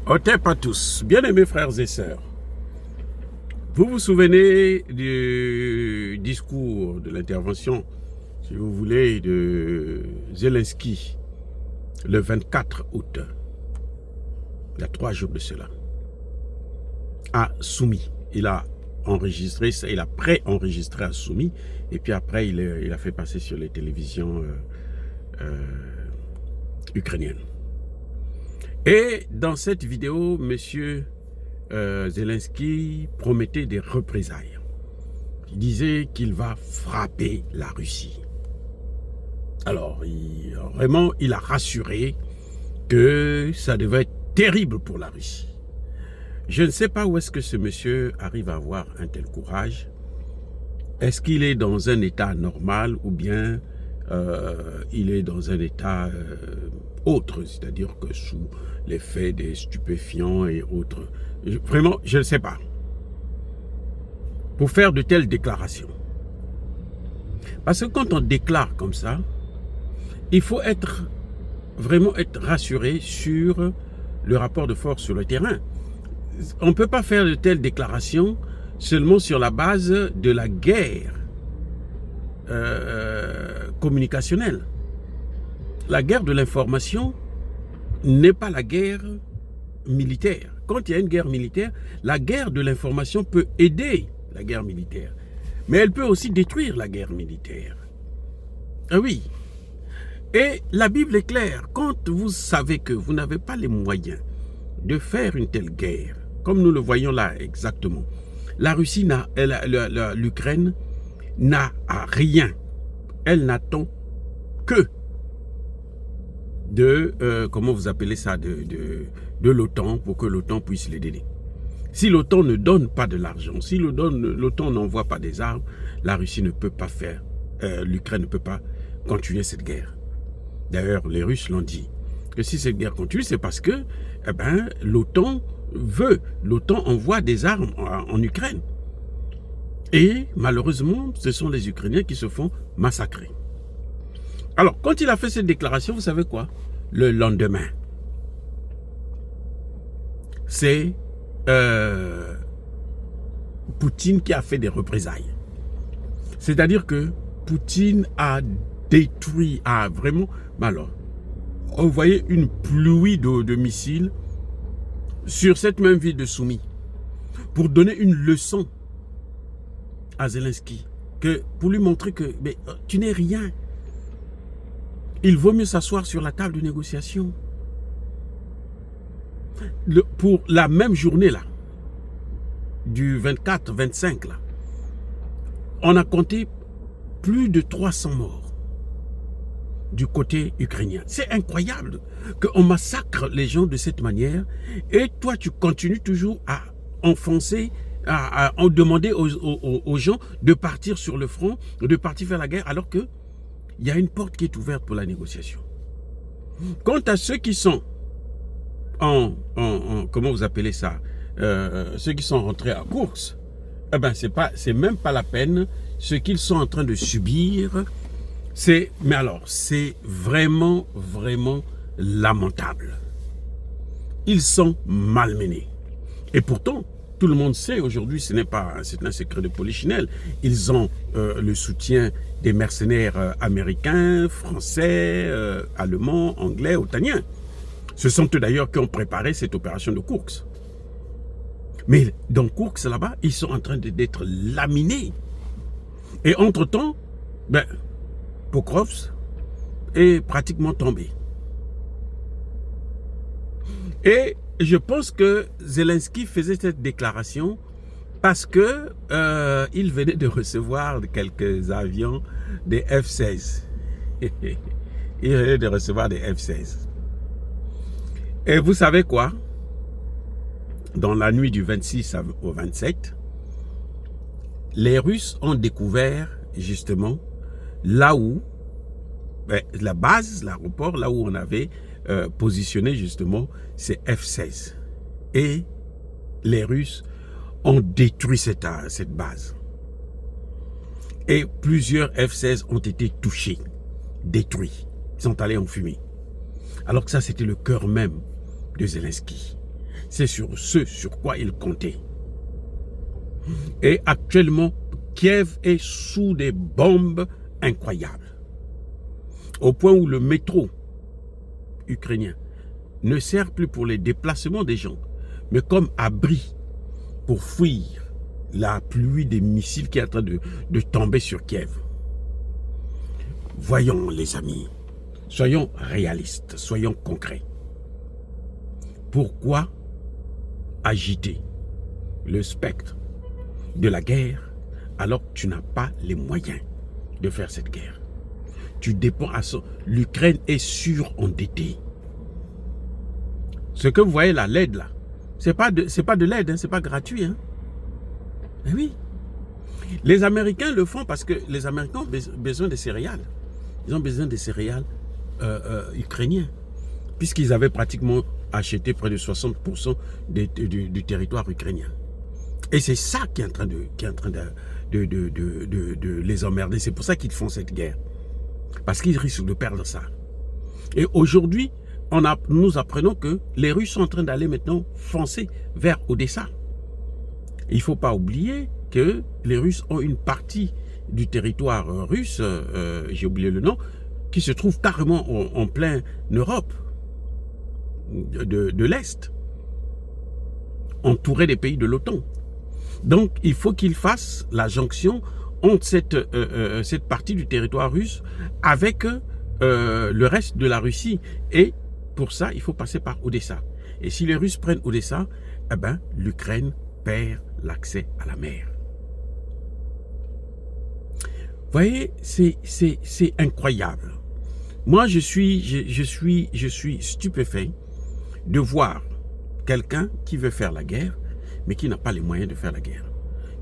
Otep à tous, bien-aimés frères et sœurs. Vous vous souvenez du discours, de l'intervention, si vous voulez, de Zelensky, le 24 août, il y a 3 jours de cela, à Soumy. Il a enregistré, il a pré-enregistré à Soumy, et puis après, il a fait passer sur les télévisions ukrainiennes. Et dans cette vidéo, monsieur Zelensky promettait des représailles. Il disait qu'il va frapper la Russie. Alors, il a rassuré que ça devait être terrible pour la Russie. Je ne sais pas où est-ce que ce monsieur arrive à avoir un tel courage. Est-ce qu'il est dans un état normal ou bien il est dans un état autre, c'est-à-dire que sous l'effet des stupéfiants et autres. Vraiment, je ne sais pas. Pour faire de telles déclarations. Parce que quand on déclare comme ça, il faut vraiment être rassuré sur le rapport de force sur le terrain. On ne peut pas faire de telles déclarations seulement sur la base de la guerre communicationnelle. La guerre de l'information n'est pas la guerre militaire. Quand il y a une guerre militaire, la guerre de l'information peut aider la guerre militaire. Mais elle peut aussi détruire la guerre militaire. Ah oui. Et la Bible est claire. Quand vous savez que vous n'avez pas les moyens de faire une telle guerre, comme nous le voyons là exactement, la Russie, l'Ukraine n'a rien. Elle n'attend que comment vous appelez ça, de l'OTAN pour que l'OTAN puisse les aider. Si l'OTAN ne donne pas de l'argent, si l'OTAN n'envoie pas des armes, la Russie ne peut pas faire, l'Ukraine ne peut pas continuer cette guerre. D'ailleurs, les Russes l'ont dit, que si cette guerre continue, c'est parce que l'OTAN envoie des armes en Ukraine. Et malheureusement, ce sont les Ukrainiens qui se font massacrer. Alors, quand il a fait cette déclaration, vous savez quoi? Le lendemain, c'est Poutine qui a fait des représailles. C'est-à-dire que Poutine a détruit, alors, vous voyez une pluie de missiles sur cette même ville de Soumy pour donner une leçon à Zelensky, pour lui montrer que tu n'es rien. Il vaut mieux s'asseoir sur la table de négociation. Pour la même journée là, du 24-25 là, on a compté plus de 300 morts du côté ukrainien. C'est incroyable qu'on massacre les gens de cette manière et toi tu continues toujours à enfoncer, à demander aux gens de partir sur le front, de partir faire la guerre alors que il y a une porte qui est ouverte pour la négociation. Quant à ceux qui sont comment vous appelez ça, ceux qui sont rentrés à Koursk, c'est même pas la peine. Ce qu'ils sont en train de subir, c'est vraiment lamentable. Ils sont malmenés. Et pourtant, tout le monde sait aujourd'hui, c'est un secret de polichinelle. Ils ont le soutien des mercenaires américains, français, allemands, anglais, otaniens. Ce sont eux d'ailleurs qui ont préparé cette opération de Koursk. Mais dans Koursk, là-bas, ils sont en train d'être laminés. Et entre-temps, Pokrovsk est pratiquement tombé. Et je pense que Zelensky faisait cette déclaration parce que il venait de recevoir quelques avions des F-16. Il venait de recevoir des F-16. Et vous savez quoi? Dans la nuit du 26 au 27, les Russes ont découvert justement là où, la base, l'aéroport, là où on avait positionné justement ces F-16. Et les Russes ont détruit cette base. Et plusieurs F-16 ont été touchés, détruits. Ils sont allés en fumée. Alors que ça, c'était le cœur même de Zelensky. C'est sur ce sur quoi il comptait. Et actuellement, Kiev est sous des bombes incroyables. Au point où le métro ukrainien ne sert plus pour les déplacements des gens, mais comme abri pour fuir la pluie des missiles qui est en train de tomber sur Kiev. Voyons les amis, soyons réalistes, soyons concrets. Pourquoi agiter le spectre de la guerre alors que tu n'as pas les moyens de faire cette guerre? Tu dépends à ça. L'Ukraine est surendettée. Ce que vous voyez là, l'aide là, c'est pas de l'aide, hein, c'est pas gratuit. Hein. Mais oui. Les Américains le font parce que les Américains ont besoin de céréales. Ils ont besoin des céréales ukrainiens. Puisqu'ils avaient pratiquement acheté près de 60% du territoire ukrainien. Et c'est ça qui est en train de les emmerder. C'est pour ça qu'ils font cette guerre. Parce qu'ils risquent de perdre ça. Et aujourd'hui, nous apprenons que les Russes sont en train d'aller maintenant foncer vers Odessa. Il ne faut pas oublier que les Russes ont une partie du territoire russe, j'ai oublié le nom, qui se trouve carrément en pleine Europe de l'Est, entouré des pays de l'OTAN. Donc, il faut qu'ils fassent la jonction entre cette partie du territoire russe avec le reste de la Russie. Et pour ça, il faut passer par Odessa. Et si les Russes prennent Odessa, eh ben, l'Ukraine perd l'accès à la mer. Vous voyez, c'est incroyable. Moi, je suis stupéfait de voir quelqu'un qui veut faire la guerre, mais qui n'a pas les moyens de faire la guerre.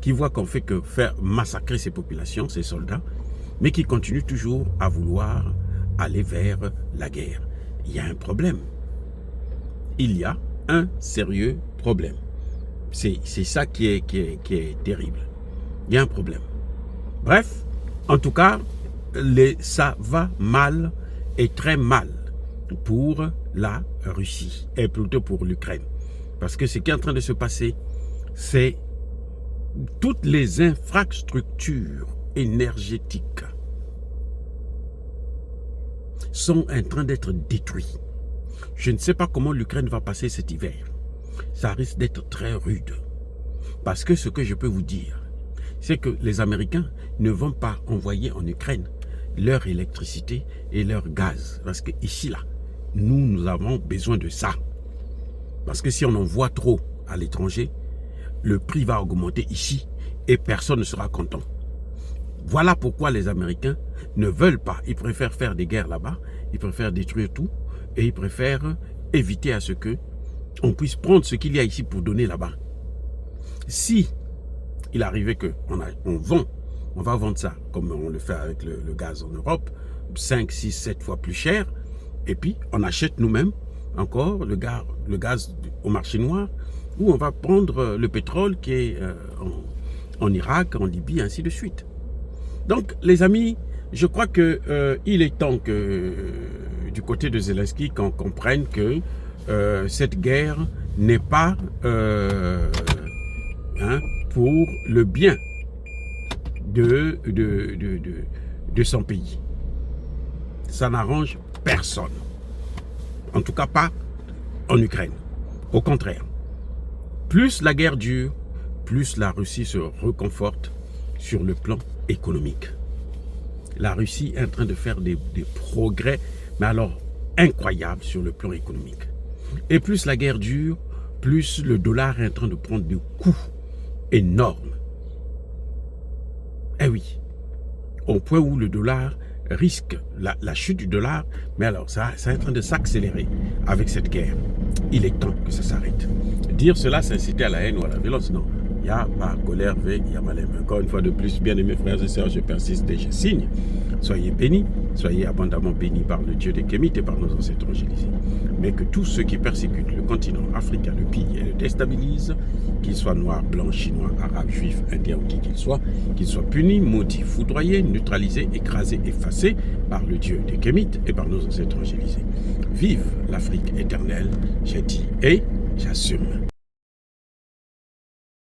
Qui voit qu'on fait que faire massacrer ses populations, ses soldats, mais qui continue toujours à vouloir aller vers la guerre. Il y a un problème. Il y a un sérieux problème. C'est ça qui est terrible. Il y a un problème. Bref, en tout cas, ça va mal et très mal pour la Russie, et plutôt pour l'Ukraine. Parce que ce qui est en train de se passer, c'est toutes les infrastructures énergétiques sont en train d'être détruites. Je ne sais pas comment l'Ukraine va passer cet hiver. Ça risque d'être très rude. Parce que ce que je peux vous dire, c'est que les Américains ne vont pas envoyer en Ukraine leur électricité et leur gaz. Parce que ici, là, nous avons besoin de ça. Parce que si on envoie trop à l'étranger, le prix va augmenter ici et personne ne sera content. Voilà pourquoi les Américains ne veulent pas. Ils préfèrent faire des guerres là-bas, ils préfèrent détruire tout et ils préfèrent éviter à ce que on puisse prendre ce qu'il y a ici pour donner là-bas. Si il arrivait que on va vendre ça comme on le fait avec le gaz en Europe, 5, 6, 7 fois plus cher, et puis on achète nous-mêmes encore le gaz au marché noir, ou on va prendre le pétrole qui est en Irak, en Libye, ainsi de suite. Donc, les amis, je crois qu'il est temps que du côté de Zelensky, qu'on comprenne que cette guerre n'est pas pour le bien de son pays. Ça n'arrange personne. En tout cas pas en Ukraine. Au contraire, plus la guerre dure, plus la Russie se reconforte sur le plan économique. La Russie est en train de faire des progrès, mais alors incroyables sur le plan économique. Et plus la guerre dure, plus le dollar est en train de prendre des coups énormes. Eh oui, au point où le dollar risque la chute du dollar, mais alors ça est en train de s'accélérer avec cette guerre. Il est temps que ça s'arrête. Dire cela, c'est inciter à la haine ou à la violence, non. Il y a pas colère, il y a malheur. Encore une fois de plus, bien aimés frères et sœurs, je persiste et je signe. Soyez bénis, soyez abondamment bénis par le Dieu des Kémites et par nos ancêtres évangélisés. Mais que tous ceux qui persécutent le continent africain, le pillent et le déstabilisent, qu'ils soient noirs, blancs, chinois, arabes, juifs, indiens ou qui qu'ils soient punis, maudits, foudroyés, neutralisés, écrasés, effacés par le Dieu des Kémites et par nos ancêtres évangélisés. Vive l'Afrique éternelle, j'ai dit, et j'assume.